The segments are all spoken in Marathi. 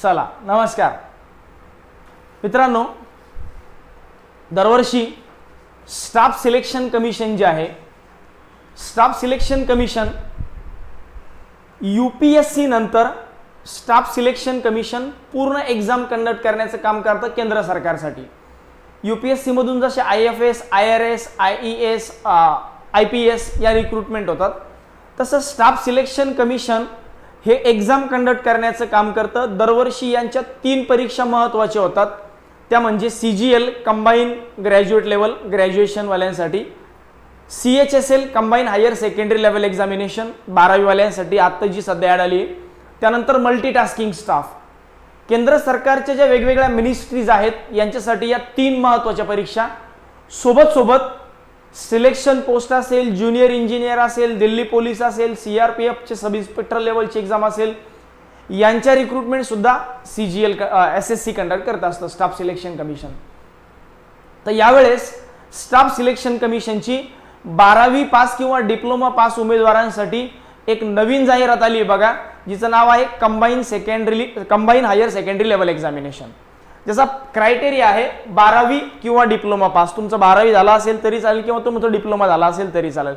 चला नमस्कार मित्रांनो, दरवर्षी स्टाफ सिलेक्शन कमिशन जे आहे, स्टाफ सिलेक्शन कमिशन UPSC नंतर स्टाफ सिलेक्शन कमिशन पूर्ण एग्जाम कंडक्ट करण्याचं काम करतं केंद्र सरकारसाठी। UPSC मधून जसे IFS, IRS, IES, IPS या रिक्रुटमेंट होतात, तसं स्टाफ सिलेक्शन कमिशन हे एग्जाम कंडक्ट करण्याचं काम करतं। दरवर्षी यांच्या 3 परीक्षा महत्त्वाच्या होतात, त्या म्हणजे CGL combine graduate level graduation वाल्यांसाठी, CHSL combine higher secondary level examination 12वी वाल्यांसाठी आत्ता जी सध्या ॲड आली आहे, त्यानंतर मल्टीटास्किंग स्टाफ। केंद्र सरकारच्या ज्या वेगवेगळ्या मिनिस्ट्रीज आहेत यांच्यासाठी या 3 महत्त्वाच्या परीक्षा सोबत सिलेक्शन पोस्ट असेल, ज्युनियर इंजिनियर असेल, दिल्ली पोलीस असेल, CRPF चे सब इन्स्पेक्टर लेवलची एक्झाम असेल, यांच्या रिक्रुटमेंट सुद्धा CGL SSC कंडक्ट करत असतं स्टाफ सिलेक्शन कमिशन। तर यावेळेस स्टाफ सिलेक्शन कमिशनची 12वी पास किंवा डिप्लोमा पास उमेदवारांसाठी एक नवीन जाहिरात आली आहे बघा, जिचं नाव आहे combined higher secondary level examination. जसा क्रायटेरिया आहे 12वी किंवा डिप्लोमा पास, तुमचं 12वी झाला असेल तरी चालेल किंवा तुमचा डिप्लोमा झाला असेल तरी चालेल।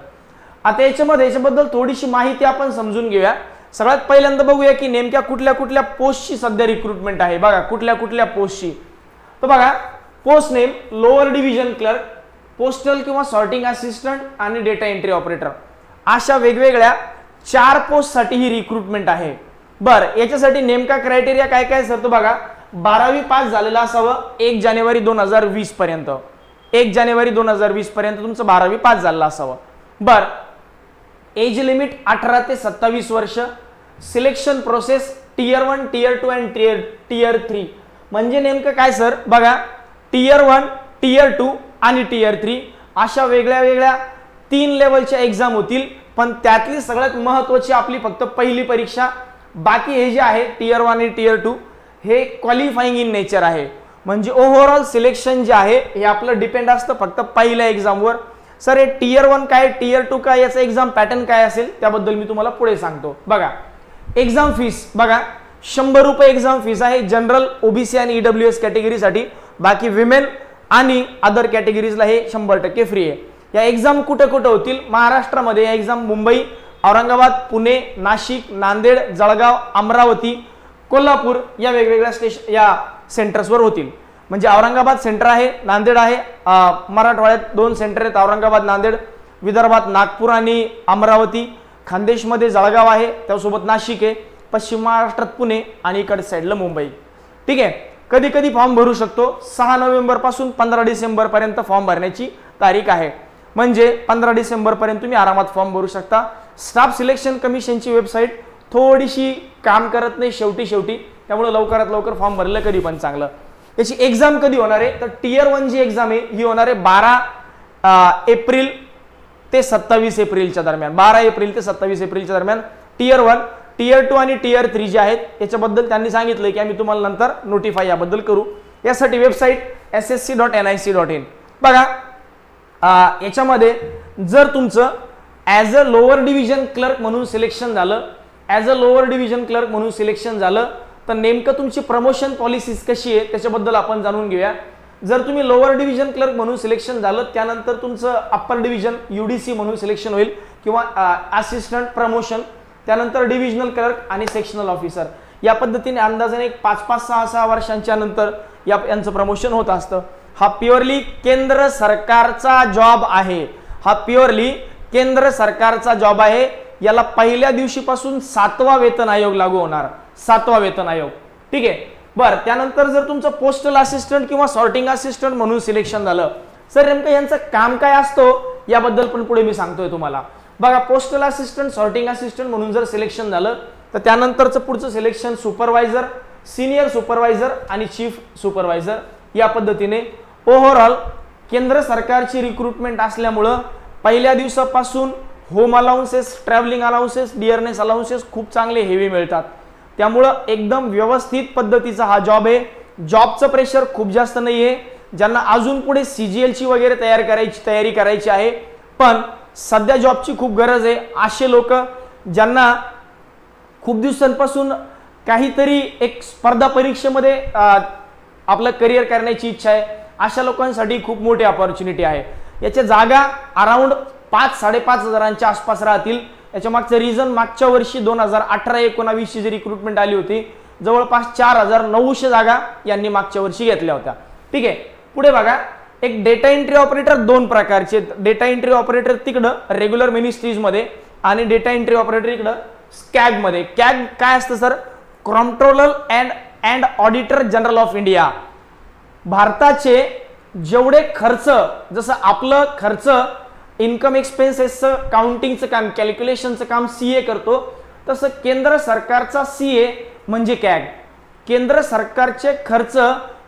आता याच्याबद्दल थोडीशी माहिती आपण समजून घेऊया। सगळ्यात पहिल्यांदा बघूया की नेमक्या कुठल्या पोस्टची सध्या रिक्रुटमेंट आहे। बघा कुठल्या पोस्टची, तर बघा post name lower division clerk, postal किंवा सॉर्टिंग असिस्टंट आणि डेटा एंट्री ऑपरेटर, अशा वेगवेगळ्या 4 पोस्टसाठी ही रिक्रुटमेंट आहे। बरं, याच्यासाठी नेमका क्रायटेरिया काय सर, तो बघा 12वी पास झालेला असावं 1 जानेवारी 2020 पर्यंत, 1 जानेवारी 2020 पर्यंत तुमचं 12वी पास झालेलं असावं। बरं, एज लिमिट 18 ते 27 वर्ष, सिलेक्शन प्रोसेस टियर 1, टियर 2 आणि टियर 3। म्हणजे नेमकं काय सर, बघा टियर 1, टियर 2 आणि टियर 3 अशा वेगळ्या 3 लेवलच्या एक्झाम होतील, पण त्यातली सगळ्यात महत्त्वाची आपली फक्त पहिली परीक्षा। बाकी हे जे आहे टियर 1 आणि टियर 2 हे क्वालिफाईंग इन नेचर आहे, म्हणजे ओव्हरऑल सिलेक्शन जे आहे हे आपलं डिपेंड असतं फक्त पहिल्या एक्झामवर। सर हे टियर 1 काय, टियर 2 काय, याचा एक्झाम पॅटर्न काय असेल त्याबद्दल मी तुम्हाला पुढे सांगतो। बघा एक्झाम फीस, बघा 100 रुपये एक्झाम फीस आहे जनरल, OBC आणि EWS कॅटेगरीसाठी। बाकी विमेन आणि अदर कॅटेगरीजला हे 100% फ्री आहे। या एक्झाम कुठे होतील महाराष्ट्रामध्ये? या एक्झाम मुंबई, औरंगाबाद, पुणे, नाशिक, नांदेड, जळगाव, अमरावती, कोल्हापूर या वेगवेगळ्या या सेंटर्सवर होतील। म्हणजे औरंगाबाद सेंटर आहे, नांदेड आहे, मराठवाड्यात 2 सेंटर आहेत, औरंगाबाद नांदेड, विदर्भात नागपूर आणि अमरावती, खानदेशमध्ये जळगाव आहे, त्यासोबत नाशिक आहे, पश्चिम महाराष्ट्रात पुणे आणि इकडे साईडला मुंबई। ठीक आहे, कधी फॉर्म भरू शकतो 6 नोव्हेंबर पासून 15 डिसेंबर पर्यंत फॉर्म भरण्याची तारीख आहे, म्हणजे 15 डिसेंबर पर्यंत तुम्ही आरामात फॉर्म भरू शकता। स्टाफ सिलेक्शन कमिशनची वेबसाईट थोडीशी काम करत नाही शेवटी, त्यामुळे लवकरात लवकर फॉर्म भरलं कधी पण चांगलं। याची एक्झाम कधी होणार आहे, तर टियर 1 जी एक्झाम आहे ही होणार आहे 12 एप्रिल ते 27 एप्रिलच्या दरम्यान, 12 एप्रिल ते 27 एप्रिलच्या दरम्यान टियर 1। टियर 2 आणि टियर 3 जे आहेत याच्याबद्दल त्यांनी सांगितलं की आम्ही तुम्हाला नंतर नोटिफाय याबद्दल करू। यासाठी वेबसाईट ssc.nic.in। बघा याच्यामध्ये जर तुमचं as a lower division clerk म्हणून सिलेक्शन झालं, तर नेमकं तुमची प्रमोशन पॉलिसीज कशी आहे त्याच्याबद्दल आपण जाणून घेऊया। जर तुम्ही लोअर डिव्हिजन क्लर्क म्हणून सिलेक्शन झालं, त्यानंतर तुमचं अप्पर डिव्हिजन UDC म्हणून सिलेक्शन होईल किंवा असिस्टंट प्रमोशन, त्यानंतर डिव्हिजनल क्लर्क आणि सेक्शनल ऑफिसर, या पद्धतीने अंदाजाने 5-6 वर्षांच्या नंतर यांचं प्रमोशन होत असतं। हा प्युअरली केंद्र सरकारचा जॉब आहे, याला पहिल्या दिवशीपासून 7वा वेतन आयोग लागू होणार, 7वा वेतन आयोग। ठीक आहे, बरं त्यानंतर जर तुमचं पोस्टल असिस्टंट किंवा सॉर्टिंग असिस्टंट म्हणून सिलेक्शन झालं, सर नेमकं यांचं काम काय असतं याबद्दल पण पुढे मी सांगतोय तुम्हाला। बघा पोस्टल असिस्टंट, सॉर्टिंग असिस्टंट म्हणून जर सिलेक्शन झालं, तर त्यानंतरचं पुढचं सिलेक्शन सुपरवायझर, सिनियर सुपरवायझर आणि चीफ सुपरवायझर, या पद्धतीने ओव्हरऑल केंद्र सरकारची रिक्रुटमेंट असल्यामुळं पहिल्या दिवसापासून home allowances, travelling allowances, डिअरनेस allowances खूप चांगले हेवी मिळतात, त्यामुळं एकदम व्यवस्थित पद्धतीचा हा जॉब आहे। जॉबचं प्रेशर खूप जास्त नाही आहे। ज्यांना अजून पुढे CGL ची वगैरे तयारी करायची आहे, पण सध्या जॉबची खूप गरज आहे, असे लोक ज्यांना खूप दिवसांपासून काहीतरी एक स्पर्धा परीक्षेमध्ये आपलं करिअर करण्याची इच्छा आहे, अशा लोकांसाठी खूप मोठी अपॉर्च्युनिटी आहे. याच्या जागा अराउंड 5-5.5 हजारांच्या आसपास राहतील. याच्या मागचं रिझन, मागच्या वर्षी 2018-19 जी रिक्रुटमेंट आली होती, जवळपास 4,900 जागा यांनी मागच्या वर्षी घेतल्या होत्या. ठीक आहे, पुढे बघा. एक डेटा एंट्री ऑपरेटर दोन प्रकारचे. डेटा एंट्री ऑपरेटर तिकडं रेग्युलर मिनिस्ट्रीजमध्ये आणि डेटा एंट्री ऑपरेटर इकडं स्कॅग मध्ये. कॅग काय असतं sir? Controller and auditor general of India. भारताचे जेवढे खर्च, जसं आपलं खर्च इन्कम एक्सपेन्सेसचं काउंटिंगचं काम, कॅल्क्युलेशनचं काम सीए करतो, तसं केंद्र सरकारचा सीए म्हणजे कॅग. केंद्र सरकारचे खर्च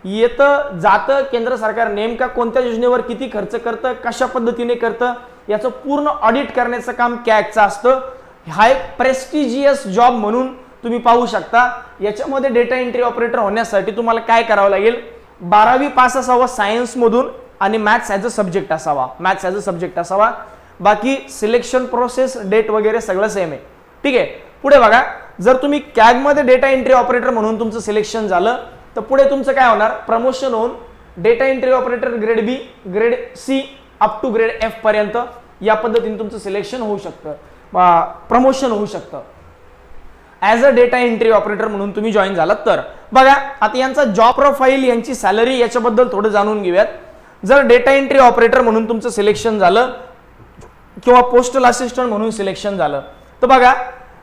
येतं जातं, केंद्र सरकार नेमका कोणत्या योजनेवर किती खर्च करतं, कशा पद्धतीने करतं, याचं पूर्ण ऑडिट करण्याचं काम कॅगचं असतं. हा एक प्रेस्टिजियस जॉब म्हणून तुम्ही पाहू शकता. याच्यामध्ये डेटा एंट्री ऑपरेटर होण्यासाठी तुम्हाला काय करावं लागेल? 12वी पास असावं सायन्स मधून आणि मॅथ्स ॲज अ सब्जेक्ट असावा. मॅथ्स ॲज अ सब्जेक्ट असावा. बाकी सिलेक्शन प्रोसेस, डेट वगैरे सगळं सेम आहे. ठीक आहे, पुढे बघा. जर तुम्ही कॅग मध्ये डेटा एंट्री ऑपरेटर म्हणून तुमचं सिलेक्शन झालं तर पुढे तुमचं काय होणार? प्रमोशन होऊन data entry operator grade B, grade C up to grade F पर्यंत या पद्धतीने तुमचं सिलेक्शन होऊ शकतं, प्रमोशन होऊ शकतं. As a data entry operator म्हणून तुम्ही जॉईन झालात तर. बघा आता यांचा जॉब प्रोफाईल, यांची सॅलरी, याच्याबद्दल थोडं जाणून घेऊयात. जर डेटा एंट्री ऑपरेटर म्हणून तुमचं सिलेक्शन झालं किंवा पोस्टल असिस्टंट म्हणून सिलेक्शन झालं तर बघा,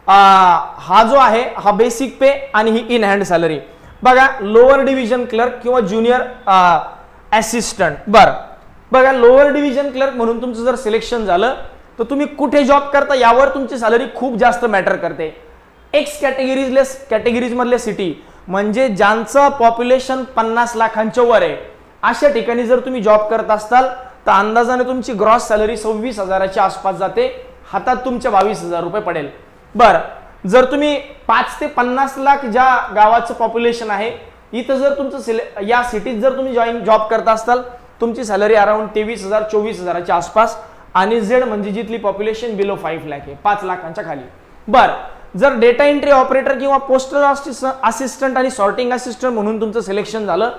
हा जो आहे हा बेसिक पे आणि ही इन हँड सॅलरी. बघा, लोअर डिव्हिजन क्लर्क किंवा ज्युनियर असिस्टंट. बघा, लोअर डिव्हिजन क्लर्क म्हणून तुमचं जर सिलेक्शन झालं तर तुम्ही कुठे जॉब करता यावर तुमची सॅलरी खूप जास्त मॅटर करते. एक्स कॅटेगरीज मधले सिटी, म्हणजे ज्यांचं पॉप्युलेशन 50 लाखांच्या वर आहे, अशा ठिकाणी जर तुम्ही जॉब करत असताल तर अंदाजाने तुमची ग्रॉस सॅलरी 26,000च्या आसपास जाते. हातात तुमच्या 22,000 रुपये पडेल. जर तुम्ही 5 ते 50 लाख ज्या गावाचं पॉप्युलेशन आहे, इथं जर तुमचं या सिटीत जर तुम्ही जॉब करत असताल, तुमची सॅलरी अराउंड 23,000-24,000च्या आसपास. आणि झेड म्हणजे जिथली पॉप्युलेशन बिलो 5 लाख आहे, 5 लाखांच्या खाली. जर डेटा एंट्री ऑपरेटर किंवा पोस्टल असिस्टंट आणि सॉर्टिंग असिस्टंट म्हणून तुमचं सिलेक्शन झालं,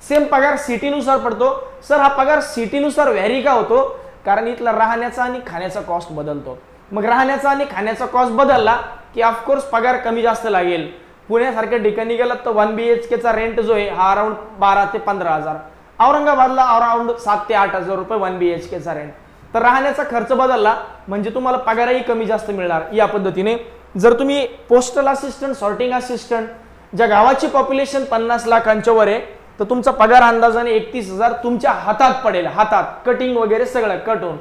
सेम पगार सिटीनुसार पडतो. सर हा पगार सिटीनुसार व्हॅरी का होतो? कारण इथला राहण्याचा आणि खाण्याचा कॉस्ट बदलतो. मग राहण्याचा आणि खाण्याचा कॉस्ट बदलला की ऑफकोर्स पगार कमी जास्त लागेल. पुण्यासारख्या ठिकाणी गेला तर 1 BHK चा रेंट जो आहे हा अराउंड 12 ते 15,000. औरंगाबादला अराउंड 7 ते 8,000 रुपये 1 BHK चा रेंट. तर राहण्याचा खर्च बदलला म्हणजे तुम्हाला पगारही कमी जास्त मिळणार. या पद्धतीने जर तुम्ही पोस्टल असिस्टंट, सॉर्टिंग असिस्टंट ज्या गावाची पॉप्युलेशन 50 लाखांच्या वर आहे, तर तुमचा पगार अंदाजाने 31,000 तुमच्या हातात पडेल. हातात कटिंग वगैरे सगळं कट होऊन.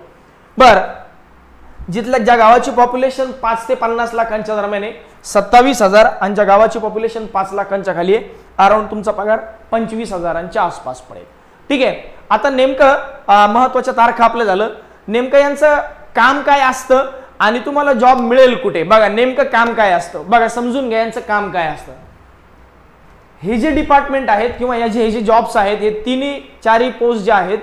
जिथल्या ज्या गावाची पॉप्युलेशन 5 ते 50 लाखांच्या दरम्यान आहे 27,000, आणि ज्या गावाची पॉप्युलेशन 5 लाखांच्या खाली आहे अराउंड तुमचा पगार 25,000च्या आसपास पडेल. ठीक आहे, आता नेमकं महत्वाच्या तारखा आपलं झालं. नेमकं यांचं काम काय असतं आणि तुम्हाला जॉब मिळेल कुठे? बघा, नेमकं काम काय असतं बघा, समजून घ्या यांचं काम काय असतं. हे जे डिपार्टमेंट आहेत किंवा हे जे जॉब्स आहेत, हे तिन्ही चारही पोस्ट जे आहेत,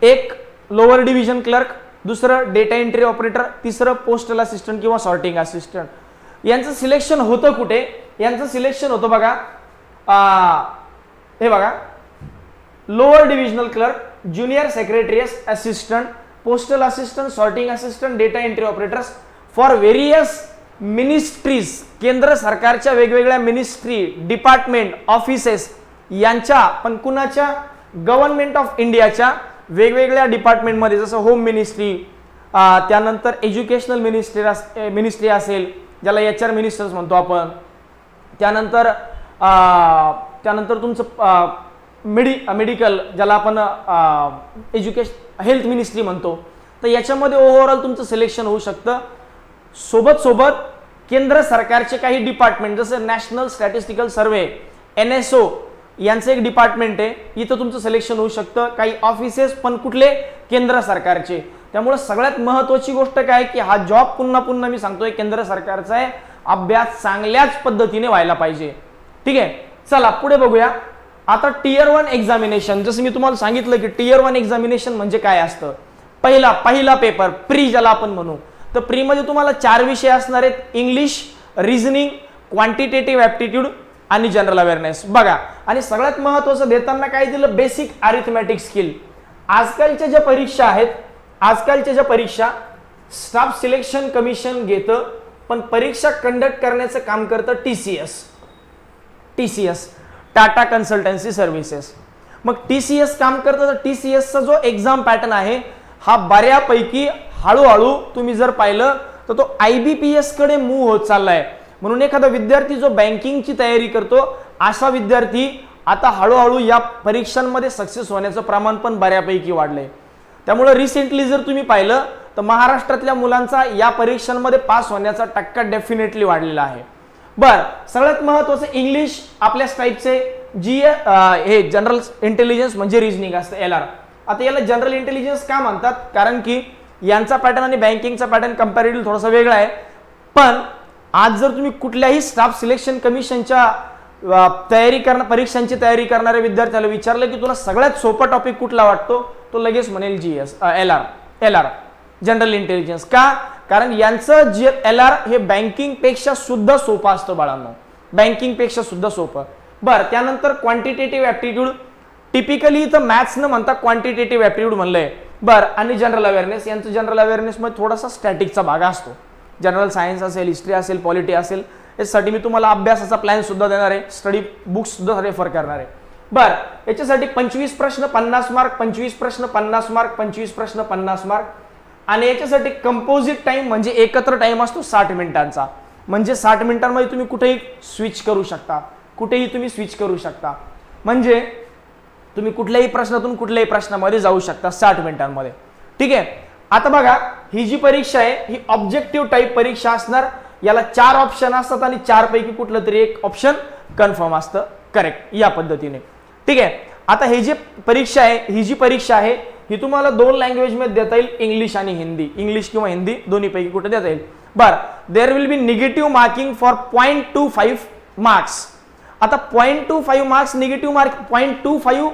एक लोअर डिव्हिजन क्लर्क, दुसरं डेटा एंट्री ऑपरेटर, तिसरं पोस्टल असिस्टंट किंवा सॉर्टिंग असिस्टंट. यांचं सिलेक्शन होतं कुठे? यांचं सिलेक्शन होतं बघा, हे बघा, lower divisional clerk, junior secretaries assistant, postal assistant, sorting assistant, data entry operators for various ministries. केंद्र सरकारच्या वेगवेगळ्या मिनिस्ट्री, डिपार्टमेंट, ऑफिसेस यांच्या, पण कुणाच्या? गव्हर्नमेंट ऑफ इंडियाच्या वेगवेगळ्या डिपार्टमेंटमध्ये, जसं होम मिनिस्ट्री, त्यानंतर एज्युकेशनल मिनिस्ट्री असेल, ज्याला HR मिनिस्टर्स म्हणतो आपण, त्यानंतर तुमचं मेडिकल, ज्याला आपण हेल्थ मिनिस्ट्री म्हणतो. तर याच्यामध्ये ओव्हरऑल तुमचं सिलेक्शन होऊ शकतं. सोबत केंद्र सरकारचे काही डिपार्टमेंट, जसं नॅशनल स्टॅटिस्टिकल सर्वे, NSO यांचं एक डिपार्टमेंट आहे, इथं तुमचं सिलेक्शन होऊ शकतं. काही ऑफिसेस, पण कुठले? केंद्र सरकारचे. त्यामुळे सगळ्यात महत्वाची गोष्ट काय की हा जॉब पुन्हा मी सांगतोय केंद्र सरकारचा आहे. अभ्यास चांगल्याच पद्धतीने व्हायला पाहिजे. ठीक आहे, चला पुढे बघूया. आता Tier 1 एक्झामिनेशन, जसं मी तुम्हाला सांगितलं की Tier 1 एक्झामिनेशन म्हणजे काय असतं. पहिला पेपर प्री ज्याला आपण म्हणू, तर प्री मध्ये तुम्हाला 4 विषय असणार आहेत: इंग्लिश, रिझनिंग, क्वांटिटेटिव्ह ॲप्टिट्यूड आणि जनरल अवेअरनेस. बघा, आणि सगळ्यात महत्त्वाचं देताना काय दिलं, बेसिक अरिथमॅटिक स्किल. आजकालच्या ज्या परीक्षा आहेत, आजकालच्या ज्या परीक्षा स्टाफ सिलेक्शन कमिशन घेतं, पण परीक्षा कंडक्ट करण्याचं काम करतं टीसीएस, टाटा कन्सल्टन्सी सर्व्हिसेस. मग टीसीएस काम करतं, तर टीसीएसचा जो एक्झाम पॅटर्न आहे हा बऱ्यापैकी हळूहळू तुम्ही जर पाहिलं तर तो IBPS कडे मूव्ह होत चाललाय. म्हणून एखादा विद्यार्थी जो बँकिंगची तयारी करतो, असा विद्यार्थी आता हळूहळू या परीक्षांमध्ये सक्सेस होण्याचं प्रमाण पण बऱ्यापैकी वाढलंय. त्यामुळे रिसेंटली जर तुम्ही पाहिलं तर महाराष्ट्रातल्या मुलांचा या परीक्षांमध्ये पास होण्याचा टक्का डेफिनेटली वाढलेला आहे. बर, सगळ्यात महत्त्वाचं इंग्लिश आपल्या टाईपचे हे जनरल इंटेलिजन्स म्हणजे रिजनिंग असतं, LR. आता याला जनरल इंटेलिजन्स का म्हणतात, कारण की यांचा पॅटर्न आणि बँकिंगचा पॅटर्न कंपॅरेटिव्ह थोडासा वेगळा आहे. पण आज जर तुम्ही कुठल्याही स्टाफ सिलेक्शन कमिशनच्या परीक्षांची तयारी करणाऱ्या विद्यार्थ्याला विचारलं की तुला सगळ्यात सोपा टॉपिक कुठला वाटतो, तो लगेच म्हणेल LR जनरल इंटेलिजन्स. का? कारण यांचं LR हे बँकिंग पेक्षा सुद्धा सोपं असतं बाळांनो, बँकिंग पेक्षा सुद्धा सोपं. बरं, त्यानंतर क्वांटिटेटिव्ह ॲप्टिट्यूड, टिपिकली इथं मॅथ्स न म्हणता क्वांटिटेटिव्ह ॲप्टिट्यूड म्हणलंय. बरं, आणि जनरल अवेअरनेस, यांचं जनरल अवेअरनेसमध्ये थोडासा स्टॅटिकचा भाग असतो. जनरल सायन्स असेल, हिस्ट्री असेल, पॉलिटी असेल, यासाठी मी तुम्हाला अभ्यासाचा प्लॅन सुद्धा देणार आहे, स्टडी बुक्स सुद्धा रेफर करणार आहे. बरं, याच्यासाठी 25 प्रश्न 50 मार्क, 25 प्रश्न 50 मार्क, 25 प्रश्न 50 मार्क. आणि याच्यासाठी कंपोजिट टाइम म्हणजे एकत्र टाइम असतो 60 मिनिटांचा. म्हणजे 60 मिनिटांमध्ये तुम्ही कुठेही स्विच करू शकता, म्हणजे तुम्ही कुठल्याही प्रश्नातून कुठल्याही प्रश्नामध्ये जाऊ शकता 60 मिनिटांमध्ये. ठीक आहे. आता बघा, ही जी परीक्षा आहे ही ऑब्जेक्टिव्ह टाईप परीक्षा असणार. याला 4 ऑप्शन असतात आणि 4 पैकी कुठलं तरी एक ऑप्शन कन्फर्म असतं करेक्ट, या पद्धतीने. ठीक आहे. आता ही जी परीक्षा आहे ही तुम्हाला 2 लँग्वेज मध्ये देता येईल, इंग्लिश आणि हिंदी, इंग्लिश किंवा हिंदी दोन्ही पैकी कुठे देता येईल. बरं, there will be negative marking for 0.25 marks. आता 0.25 मार्क्स निगेटिव्ह मार्क 0.25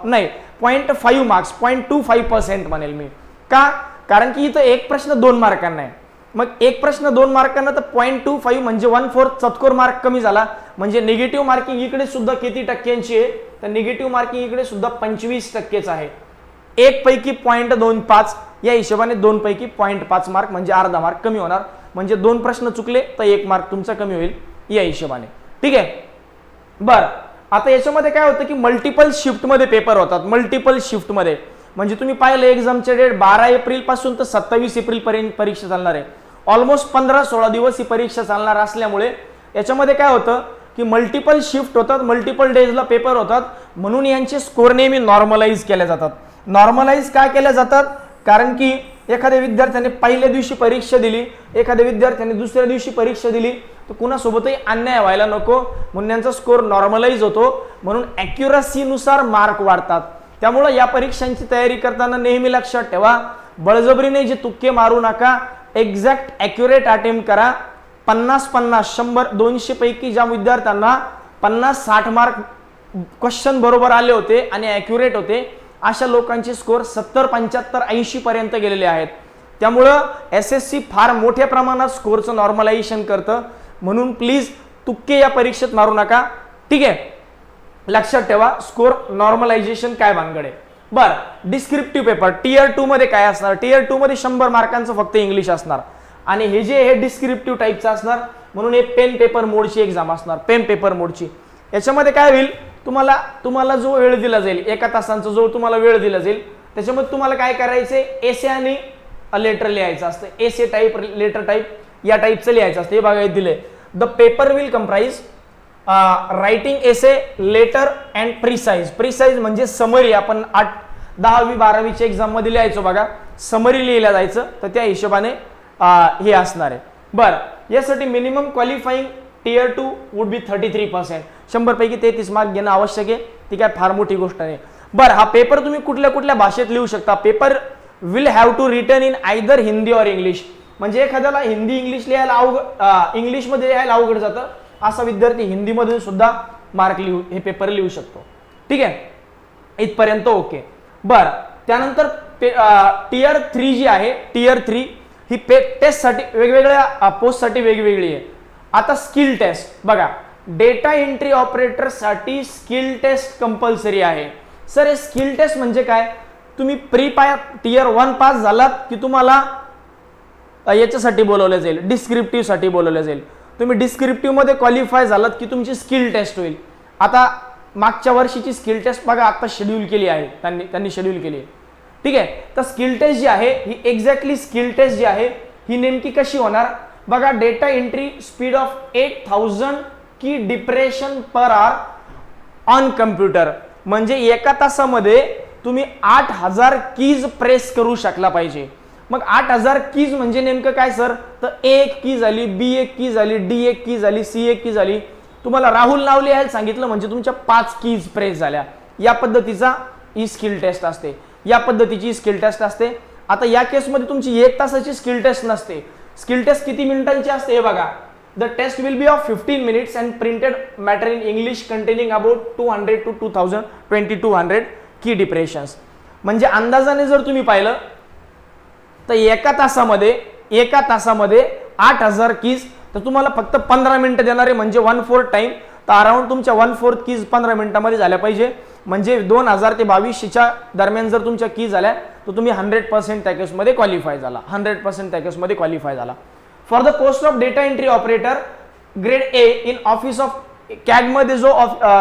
नाही 0.5 मार्क्स 0.25% म्हणेल मी. का? कारण की इथं एक प्रश्न 2 मार्कांना आहे. मग एक प्रश्न 2 मार्कांना तर 0.25 म्हणजे 1/4 चतकोर मार्क कमी झाला. म्हणजे निगेटिव्ह मार्किंग इकडे सुद्धा किती टक्क्यांची आहे, तर निगेटिव्ह मार्किंग इकडे सुद्धा 25% आहे. 1 पैकी 0.25 या हिशोबाने 2 पैकी 0.5 मार्क म्हणजे अर्धा मार्क कमी होणार. म्हणजे 2 प्रश्न चुकले तर 1 मार्क तुमचा कमी होईल या हिशोबाने. ठीक आहे. बरं, आता याच्यामध्ये काय होतं की मल्टिपल शिफ्टमध्ये पेपर होतात, मल्टिपल शिफ्टमध्ये. म्हणजे तुम्ही पाहिलं एक्झामचे डेट 12 एप्रिल पासून तर 27 एप्रिल पर्यंत परीक्षा चालणार आहे. ऑलमोस्ट 15-16 दिवस ही परीक्षा चालणार असल्यामुळे याच्यामध्ये काय होतं की मल्टिपल शिफ्ट होतात, मल्टिपल डेजला पेपर होतात. म्हणून यांचे स्कोर नेहमी नॉर्मलाइज केले जातात. नॉर्मलाइज काय केल्या जातात? कारण की एखाद्या विद्यार्थ्याने पहिल्या दिवशी परीक्षा दिली, एखाद्या विद्यार्थ्याने दुसऱ्या दिवशी परीक्षा दिली, तर कुणासोबतही अन्याय व्हायला नको म्हणून यांचा स्कोर नॉर्मलाइज होतो. म्हणून ॲक्युरसीनुसार मार्क वाढतात. त्यामुळे या परीक्षांची तयारी करताना नेहमी लक्षात ठेवा, बळजबरीने जे तुक्के मारू नका, एक्झॅक्ट ॲक्युरेट अटेम्प्ट करा. 50-50 100 200 पैकी ज्या विद्यार्थ्यांना 50-60 मार्क क्वेश्चन बरोबर आले होते आणि ॲक्युरेट होते, अशा लोकांचे स्कोर 70-75-80 पर्यंत गेलेले आहेत. त्यामुळं SSC फार मोठ्या प्रमाणात स्कोरचं नॉर्मलायझेशन करतं. म्हणून प्लीज तुक्के या परीक्षेत मारू नका. ठीक आहे, लक्षात ठेवा स्कोर नॉर्मलायझेशन काय भानगड आहे. बरं, डिस्क्रिप्टिव्ह पेपर टियर 2 मध्ये काय असणार? टियर 2 मध्ये 100 मार्कांचं फक्त इंग्लिश असणार आणि हे डिस्क्रिप्टिव्ह टाईपचं असणार. म्हणून हे पेन पेपर मोडची एक्झाम असणार, पेन पेपर मोडची. याच्यामध्ये काय होईल, तुम्हाला जो वेळ दिला जाईल, 1 तासांचा जो तुम्हाला वेळ दिला जाईल, त्याच्यामध्ये तुम्हाला काय करायचंय, एसे आणि लेटर लिहायचं असतं. एसे टाईप, लेटर टाईप या टाईपचं लिहायचं असतं. हे बघा दिले, the paper will comprise writing essay, letter and precis म्हणजे समरी. आपण 10वी 12वीच्या एक्झाम मध्ये लिहायचो बघा, समरी लिहिल्या जायचं, तर त्या हिशोबाने हे असणार आहे. बरं, यासाठी minimum qualifying tier 2 would be 33%. 100 पैकी 33 मार्क घेणं आवश्यक आहे. ती काय फार मोठी गोष्ट नाही. बरं, हा पेपर तुम्ही कुठल्या कुठल्या भाषेत लिहू शकता. Paper will have to written in either Hindi और इंग्लिश. म्हणजे एखाद्याला हिंदी इंग्लिश लिहायला इंग्लिशमध्ये लिहायला अवघड जातं, असा विद्यार्थी हिंदीमधून सुद्धा मार्क हे पेपर लिहू शकतो. ठीक आहे, इथपर्यंत ओके. बरं, त्यानंतर टियर 3 जी आहे, टियर 3 ही टेस्टसाठी वेगवेगळ्या पोस्टसाठी वेगवेगळी आहे. आता स्किल टेस्ट बघा, डेटा एंट्री ऑपरेटर साठी स्किल टेस्ट कंपल्सरी आहे. सर हे स्किल टेस्ट म्हणजे काय? तुम्ही टियर 1 पास झालात की तुम्हाला याच्यासाठी बोलवलं जाईल, डिस्क्रिप्टिव्ह साठी बोलवलं जाईल. तुम्ही डिस्क्रिप्टिव्ह मध्ये क्वालिफाय झालात की तुमची स्किल टेस्ट होईल. आता मागच्या वर्षीची स्किल टेस्ट बघा आता शेड्यूल केली आहे, त्यांनी शेड्यूल केली आहे. ठीक आहे, तर स्किल टेस्ट जी आहे ही एक्झॅक्टली स्किल टेस्ट जी आहे ही नेमकी कशी होणार बघा. डेटा एंट्री स्पीड ऑफ 8000 की depression per hour on computer, म्हणजे एका तासामध्ये तुम्ही 8000 कीज प्रेस करू शकला पाहिजे. मग 8000 कीज म्हणजे नेमकं काय सर? तर A1 की झाली, B1 की झाली, D1 की झाली, C1 की झाली. तुम्हाला राहुल नाव लिहायला सांगितलं म्हणजे तुमच्या 5 कीज प्रेस झाल्या. या पद्धतीचा ही स्किल टेस्ट असते, या पद्धतीची स्किल टेस्ट असते. आता या केसमध्ये तुमची 1 तासाची स्किल टेस्ट नसते. स्किल टेस्ट किती मिनिटांची असते हे बघा. The test will be of 15 minutes and printed matter in English containing about 200 to 2200 की डिप्रेशन्स. म्हणजे अंदाजाने जर तुम्ही पाहिलं तर एका तासामध्ये 8000 कीज, तर तुम्हाला फक्त 15 मिनिटं देणार आहे, म्हणजे 1/4 टाइम. तर अराउंड तुमच्या 1/4 कीज 15 मिनिटांमध्ये झाल्या पाहिजे. म्हणजे 2000 ते 2200च्या दरम्यान जर तुमच्या कीज झाल्या तर तुम्ही 100% त्या केसमध्ये क्वालिफाय झाला, 100% त्या केसमध्ये क्वालिफाय झाला. For the post of data entry operator grade A in office of CAG मध्ये जो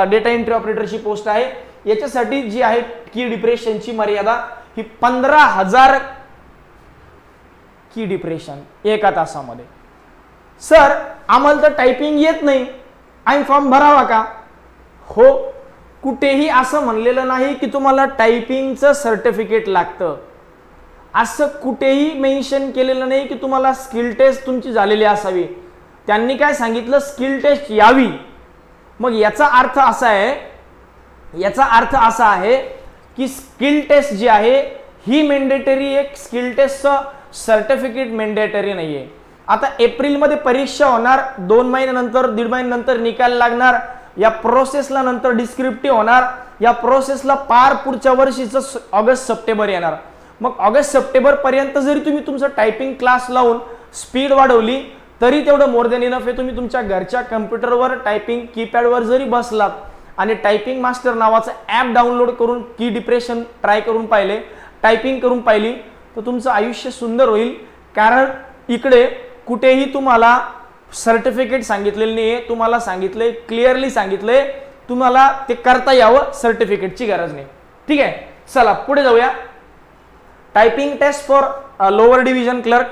डेटा एंट्री ऑपरेटरची पोस्ट आहे याच्यासाठी जी आहे की डिप्रेशनची मर्यादा ही 15,000 की डिप्रेशन एका तासामध्ये. सर आम्हाला तर टायपिंग येत नाही, आम्ही फॉर्म भरावा का? हो, कुठेही असं म्हणलेलं नाही की तुम्हाला टायपिंगचं सर्टिफिकेट लागतं. असं कुठेही मेन्शन केलेलं नाही की तुम्हाला स्किल टेस्ट तुमची झालेली असावी. त्यांनी काय सांगितलं? स्किल टेस्ट यावी. मग याचा अर्थ असा आहे की स्किल टेस्ट जी आहे ही मेंडेटरी, एक स्किल टेस्टचं सर्टिफिकेट मेंडेटरी नाहीये. आता एप्रिलमध्ये परीक्षा होणार, 2 महिन्यानंतर 1.5 महिन्यानंतर निकाल लागणार, या प्रोसेसला नंतर डिस्क्रिप्टिव्ह होणार, या प्रोसेसला पार पुढच्या वर्षीचं ऑगस्ट सप्टेंबर येणार. मग ऑगस्ट सप्टेंबर पर्यंत जरी तुम्ही तुमचा टायपिंग क्लास लावून स्पीड वाढवली तरी तेवढं मोर दॅन इनफ आहे. तुम्ही तुमच्या घरच्या कम्प्युटरवर टायपिंग कीपॅडवर जरी बसलात आणि टायपिंग मास्टर नावाचं ॲप डाउनलोड करून की डिप्रेशन ट्राय करून पाहिले, टायपिंग करून पाहिली, तर तुमचं आयुष्य सुंदर होईल. कारण इकडे कुठेही तुम्हाला सर्टिफिकेट सांगितलेलं नाही आहे. तुम्हाला सांगितलंय, क्लिअरली सांगितलंय तुम्हाला ते करता यावं, सर्टिफिकेटची गरज नाही. ठीक आहे, चला पुढे जाऊया. Typing test for lower division clerk,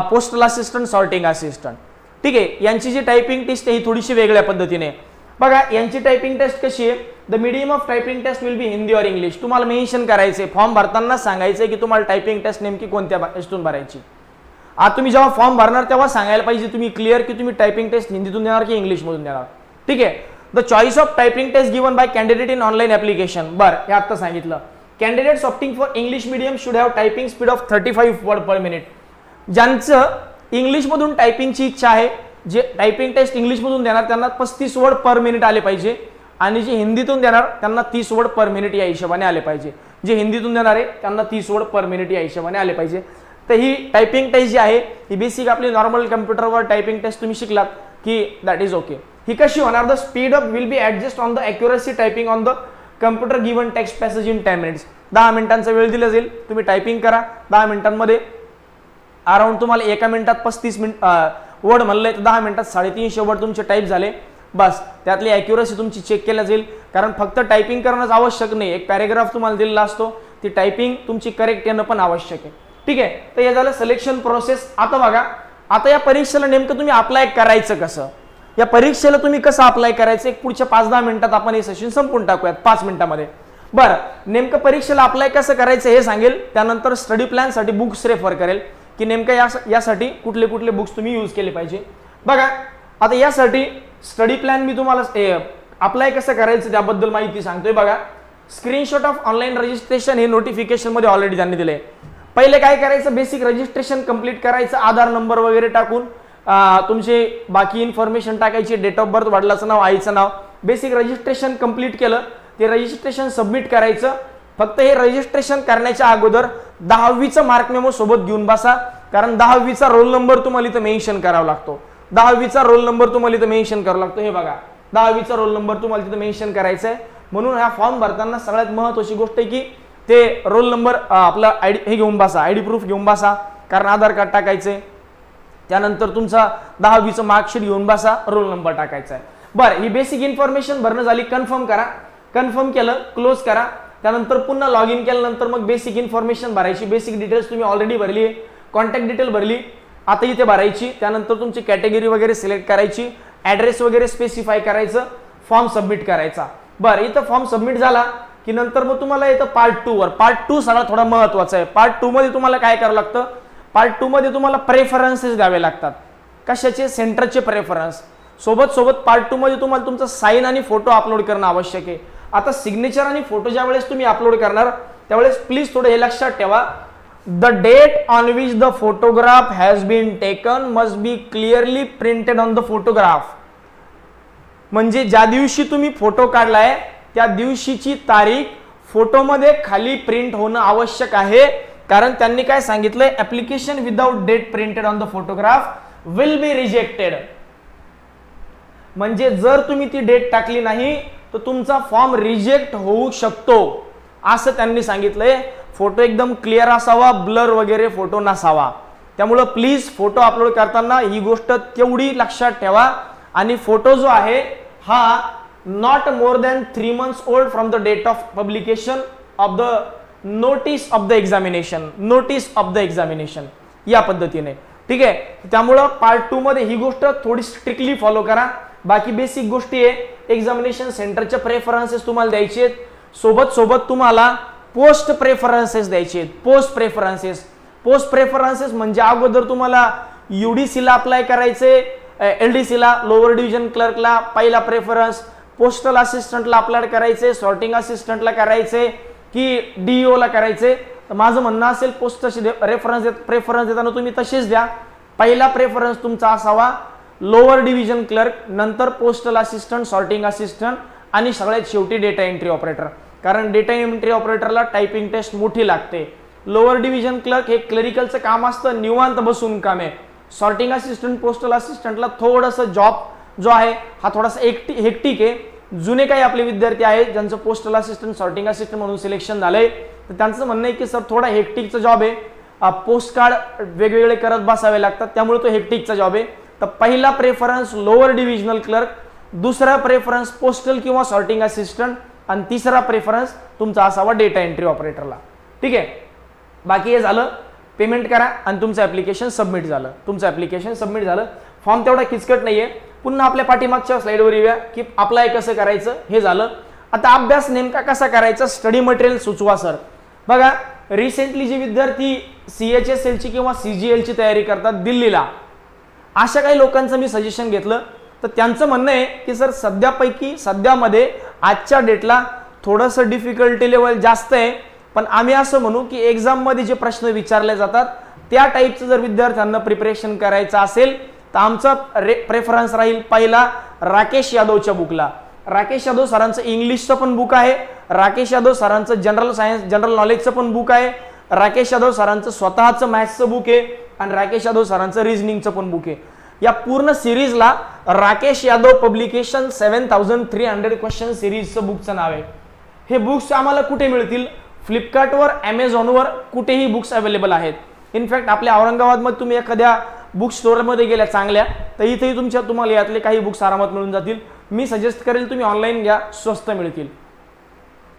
postal assistant, sorting assistant. ठीक आहे, यांची जी टायपिंग टेस्ट आहे ही थोडीशी वेगळ्या पद्धतीने बघा. यांची टायपिंग टेस्ट कशी आहे? The medium of typing test will be Hindi और इंग्लिश. तुम्हाला मेन्शन करायचे, फॉर्म भरताना सांगायचे की तुम्हाला टायपिंग टेस्ट नेमकी कोणत्या भाषेतून भरायची. आता तुम्ही जेव्हा फॉर्म भरणार तेव्हा सांगायला पाहिजे तुम्ही क्लिअर की तुम्ही टायपिंग टेस्ट हिंदीतून देणार की इंग्लिशमधून देणार. ठीक आहे. The choice of typing test given by candidate in online application. बरं, हे आता सांगितलं. Candidates opting for English medium should have typing speed of 35 word per minute. ज्यांचं इंग्लिशमधून टायपिंगची इच्छा आहे, जे टायपिंग टेस्ट इंग्लिशमधून देणार त्यांना 35 वर्ड पर मिनिट आले पाहिजे, आणि जे हिंदीतून देणार त्यांना 30 वर्ड पर मिनिट या हिशोबाने आले पाहिजे. जे हिंदीतून देणार आहे त्यांना 30 वर्ड पर मिनिट या हिशोबाने आले पाहिजे. तर ही टायपिंग टेस्ट जी आहे ही बेसिक आपली नॉर्मल कम्प्युटरवर टायपिंग टेस्ट तुम्ही शिकलात की दॅट इज ओके. ही कशी होणार? The speed up will be adjust on the accuracy typing on the computer given text passage in 10 minutes. 10 मिनिटांचा वेळ दिला जाईल, तुम्ही टायपिंग करा. 10 मिनिटांमध्ये अराउंड तुम्हाला एका मिनिटात 35 वर्ड म्हणलंय तर 10 मिनिटात 350 वर्ड तुमचे टाईप झाले. बस त्यातली ॲक्युरसी तुमची चेक केल्या जाईल. कारण फक्त टायपिंग करणंच आवश्यक नाही, एक पॅरेग्राफ तुम्हाला दिलेला असतो, ती टायपिंग तुमची करेक्ट येणं पण आवश्यक आहे. ठीक आहे, तर हे झालं सिलेक्शन प्रोसेस. आता बघा, आता या परीक्षेला नेमकं तुम्ही अप्लाय करायचं कसं? या परीक्षेला तुम्ही कसं अप्लाय करायचं एक पुढच्या 5-10 मिनिटात आपण हे सेशन संपून टाकूयात 5 मिनिटांमध्ये. बरं, नेमकं परीक्षेला अप्लाय कसं करायचं हे सांगेल, त्यानंतर स्टडी प्लॅनसाठी बुक्स रेफर करेल की नेमकं यासाठी कुठले कुठले बुक्स तुम्ही यूज केले पाहिजे. बघा, आता यासाठी स्टडी प्लॅन मी तुम्हाला अप्लाय कसं करायचं त्याबद्दल माहिती सांगतोय. बघा, स्क्रीनशॉट ऑफ ऑनलाईन रजिस्ट्रेशन हे नोटिफिकेशन मध्ये ऑलरेडी त्यांनी दिले. पहिले काय करायचं? बेसिक रजिस्ट्रेशन कंप्लीट करायचं, आधार नंबर वगैरे टाकून तुमचे बाकी इन्फॉर्मेशन टाकायची, डेट ऑफ बर्थ, वडिलाचं नाव, आईचं नाव. बेसिक रजिस्ट्रेशन कंप्लीट केलं, ते रजिस्ट्रेशन सबमिट करायचं. फक्त हे रजिस्ट्रेशन करण्याच्या अगोदर 10वीचा मार्क मेमो सोबत घेऊन बसा, कारण 10वीचा रोल नंबर तुम्हाला इथं मेन्शन करावा लागतो. 10वीचा रोल नंबर तुम्हाला इथं मेन्शन करावा लागतो. हे बघा 10वीचा रोल नंबर तुम्हाला तिथं मेन्शन करायचा आहे. म्हणून हा फॉर्म भरताना सगळ्यात महत्त्वाची गोष्ट आहे की ते रोल नंबर आपला आयडी हे घेऊन बसा, आयडी प्रूफ घेऊन बसा, कारण आधार कार्ड टाकायचे. त्यानंतर तुमचा 10वीचं मार्कशीट घेऊन बसा, रोल नंबर टाकायचा आहे. बरं, ही बेसिक इन्फॉर्मेशन भरणं झाली. कन्फर्म करा. कन्फर्म केलं, क्लोज करा. त्यानंतर पुन्हा लॉग इन केल्यानंतर मग बेसिक इन्फॉर्मेशन भरायची. बेसिक डिटेल्स तुम्ही ऑलरेडी भरली आहे. कॉन्टॅक्ट डिटेल भरली, आता इथे भरायची. त्यानंतर तुमची कॅटेगरी वगैरे सिलेक्ट करायची, ॲड्रेस वगैरे स्पेसिफाय करायचं, फॉर्म सबमिट करायचा. बरं, इथं फॉर्म सबमिट झाला की नंतर मग तुम्हाला इथं पार्ट 2 वर, पार्ट 2 सगळा थोडा महत्त्वाचा आहे. पार्ट 2 मध्ये तुम्हाला काय करावं लागतं, पार्ट 2 मध्ये तुम्हाला प्रेफरन्सेस द्यावे लागतात. कशाचे, सेंटरचे प्रेफरन्स. सोबत पार्ट 2 मध्ये तुम्हाला तुमचा साइन आणि फोटो अपलोड करणं आवश्यक आहे. आता सिग्नेचर आणि फोटो ज्या वेळेस तुम्ही अपलोड करणार त्यावेळेस प्लीज थोडं हे लक्षात ठेवा, the date on which the photograph has been taken must be clearly printed on the photograph. म्हणजे ज्या दिवशी तुम्ही फोटो काढलाय त्या दिवशीची तारीख फोटोमध्ये खाली प्रिंट होणं आवश्यक आहे. कारण त्यांनी काय सांगितलंय, application without date printed on the photograph will be rejected. म्हणजे जर तुम्ही ती डेट टाकली नाही तर तुमचा फॉर्म रिजेक्ट होऊ शकतो, असं त्यांनी सांगितलंय. फोटो एकदम क्लिअर असावा, ब्लर वगैरे फोटो नसावा. त्यामुळं प्लीज फोटो अपलोड करताना ही गोष्ट तेवढी लक्षात ठेवा. आणि फोटो जो आहे हा not more than 3 months old from the date of publication of the notice of the examination, notice of the examination, या पद्धतीने. ठीक आहे. त्यामुळं पार्ट 2 मध्ये ही गोष्ट थोडी स्ट्रिक्टली फॉलो करा. बाकी बेसिक गोष्टी आहे. एक्झामिनेशन सेंटरचे प्रेफरन्सेस तुम्हाला द्यायचे आहेत. सोबत तुम्हाला पोस्ट प्रेफरन्सेस द्यायचे आहेत. पोस्ट प्रेफरन्सेस म्हणजे अगोदर तुम्हाला UDC ला अप्लाय करायचे, LDC ला लोअर डिव्हिजन क्लर्कला पहिला प्रेफरन्स, पोस्टल असिस्टंटला अप्लाय करायचे, सॉर्टिंग असिस्टंटला करायचे की DEO ला करायचे. तर माझं म्हणणं असेल पोस्टचे प्रेफरन्स देताना तुम्ही तसेच द्या. पहिला प्रेफरन्स तुमचा असावा लोअर डिव्हिजन क्लर्क, नंतर पोस्टल असिस्टंट, सॉर्टिंग असिस्टंट आणि सगळ्यात शेवटी डेटा एंट्री ऑपरेटर. कारण डेटा एंट्री ऑपरेटरला टायपिंग टेस्ट मोठी लागते. लोअर डिव्हिजन क्लर्क हे क्लरिकलचं काम असतं, निवांत बसून काम आहे. सॉर्टिंग असिस्टंट, पोस्टल असिस्टंटला थोडंसं जॉब जो आहे हा थोडासा हेक्टिक आहे. जुने काही आपले विद्यार्थी आहेत ज्यांचं पोस्टल असिस्टंट, सॉर्टिंग असिस्टंट म्हणून सिलेक्शन झालंय, तर त्यांचं म्हणणं आहे की सर थोडा हेक्टिकचा जॉब आहे, पोस्ट कार्ड वेगवेगळे करत बसावे लागतात, त्यामुळे तो हेक्टिकचा जॉब आहे. तर पहिला प्रेफरन्स लोअर डिव्हिजनल क्लर्क, दुसरा प्रेफरन्स पोस्टल किंवा सॉर्टिंग असिस्टंट आणि तिसरा प्रेफरन्स तुमचा असावा डेटा एंट्री ऑपरेटरला. ठीक आहे. बाकी हे झालं, पेमेंट करा आणि तुमचं ऍप्लिकेशन सबमिट झालं. फॉर्म तेवढा किचकट नाहीये. पुन्हा आपल्या पाठीमागच्या स्लाइडवर येऊया की अप्लाय कसं करायचं. हे झालं. आता अभ्यास नेमका कसा करायचा, स्टडी मटेरियल सुचवा सर. बघा, रिसेंटली जे विद्यार्थी CHSL ची किंवा CGL ची तयारी करतात दिल्लीला, अशा काही लोकांचं मी सजेशन घेतलं तर त्यांचं म्हणणं आहे की सर सध्यामध्ये आजच्या डेटला थोडंसं डिफिकल्टी लेवल जास्त आहे, पण आम्ही असं म्हणू की एक्झाममध्ये जे प्रश्न विचारले जातात त्या टाईपचं जर विद्यार्थ्यांना प्रिपरेशन करायचं असेल तर आमचा प्रेफरन्स राहील पहिला राकेश यादवच्या बुकला. राकेश यादव सरांचं इंग्लिशचं पण बुक आहे, राकेश यादव सरांचं जनरल नॉलेजचं पण बुक आहे, राकेश यादव सरांचं स्वतःचं मॅथ्सचं बुक आहे आणि राकेश यादव सरांचं रिझनिंगचं पण बुक आहे. या पूर्ण सिरीजला राकेश यादव पब्लिकेशन 7300 क्वेश्चन सिरीजचं बुकचं नाव आहे. हे बुक्स आम्हाला कुठे मिळतील, फ्लिपकार्टवर, ॲमेझॉनवर, कुठेही बुक्स अवेलेबल आहेत. इनफॅक्ट आपल्या औरंगाबादमध्ये तुम्ही एखाद्या बुक स्टोअरमध्ये गेल्या चांगल्या तर इथेही तुम्हाला यातले काही बुक्स आरामात मिळून जातील. मी सजेस्ट करेल तुम्ही ऑनलाईन घ्या, स्वस्त मिळतील.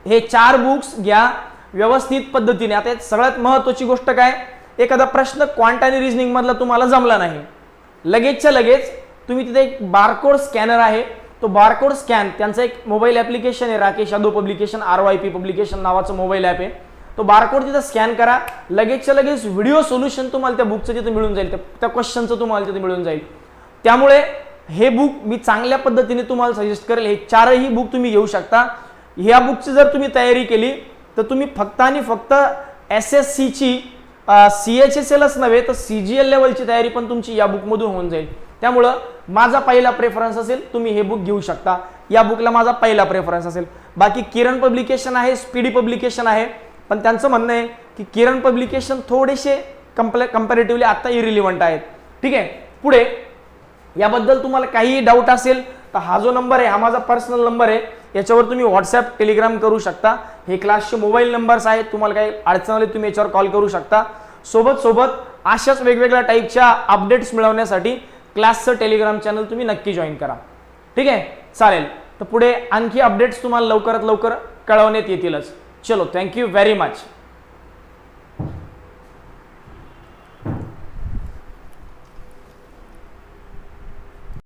हे 4 बुक्स घ्या व्यवस्थित पद्धतीने. आता सगळ्यात महत्त्वाची गोष्ट काय, एखादा प्रश्न क्वांट आणि रिझनिंग मधला तुम्हाला जमला नाही, लगेचच्या लगेच तुम्ही तिथे एक बारकोड स्कॅनर आहे, तो बारकोड स्कॅन, त्यांचा एक मोबाईल ॲप्लिकेशन आहे Rakesh Yadav publication, RYP publication नावाचं मोबाईल ॲप आहे. तो बारकोड तिथं स्कॅन करा, लगेचच्या लगेच व्हिडिओ सोल्युशन तुम्हाला त्या बुकचं तिथे मिळून जाईल, त्या क्वेश्चनचं तुम्हाला तिथे मिळून जाईल. त्यामुळे हे बुक मी चांगल्या पद्धतीने तुम्हाला सजेस्ट करेल. हे 4ही बुक तुम्ही घेऊ शकता. ह्या बुकची जर तुम्ही तयारी केली तर तुम्ही फक्त आणि फक्त SSCची CHSLच नव्हे तर CGL लेवलची तयारी पण तुमची या बुकमधून होऊन जाईल. त्यामुळं माझा पहिला प्रेफरन्स असेल तुम्ही हे बुक घेऊ शकता. या बुकला माझा पहिला प्रेफरन्स असेल. बाकी किरण पब्लिकेशन आहे, स्पीडी पब्लिकेशन आहे, पण त्यांचं म्हणणं आहे की किरण पब्लिकेशन थोडेसे कंपॅरेटिव्हली आता इरिलिव्हंट आहेत. ठीक आहे. पुढे याबद्दल तुम्हाला काहीही डाऊट असेल तर हा जो नंबर आहे हा माझा पर्सनल नंबर आहे, याच्यावर तुम्ही व्हॉट्सॲप टेलिग्राम करू शकता. हे क्लासचे मोबाईल नंबर्स आहेत, तुम्हाला काही अडचण आली तुम्ही याच्यावर कॉल करू शकता. सोबत अशाच वेगवेगळ्या टाईपच्या अपडेट्स मिळवण्यासाठी क्लासचं टेलिग्राम चॅनल तुम्ही नक्की जॉईन करा. ठीक आहे, चालेल. तर पुढे आणखी अपडेट्स तुम्हाला लवकरात लवकर कळवण्यात येतीलच. चलो, थँक्यू व्हेरी मच.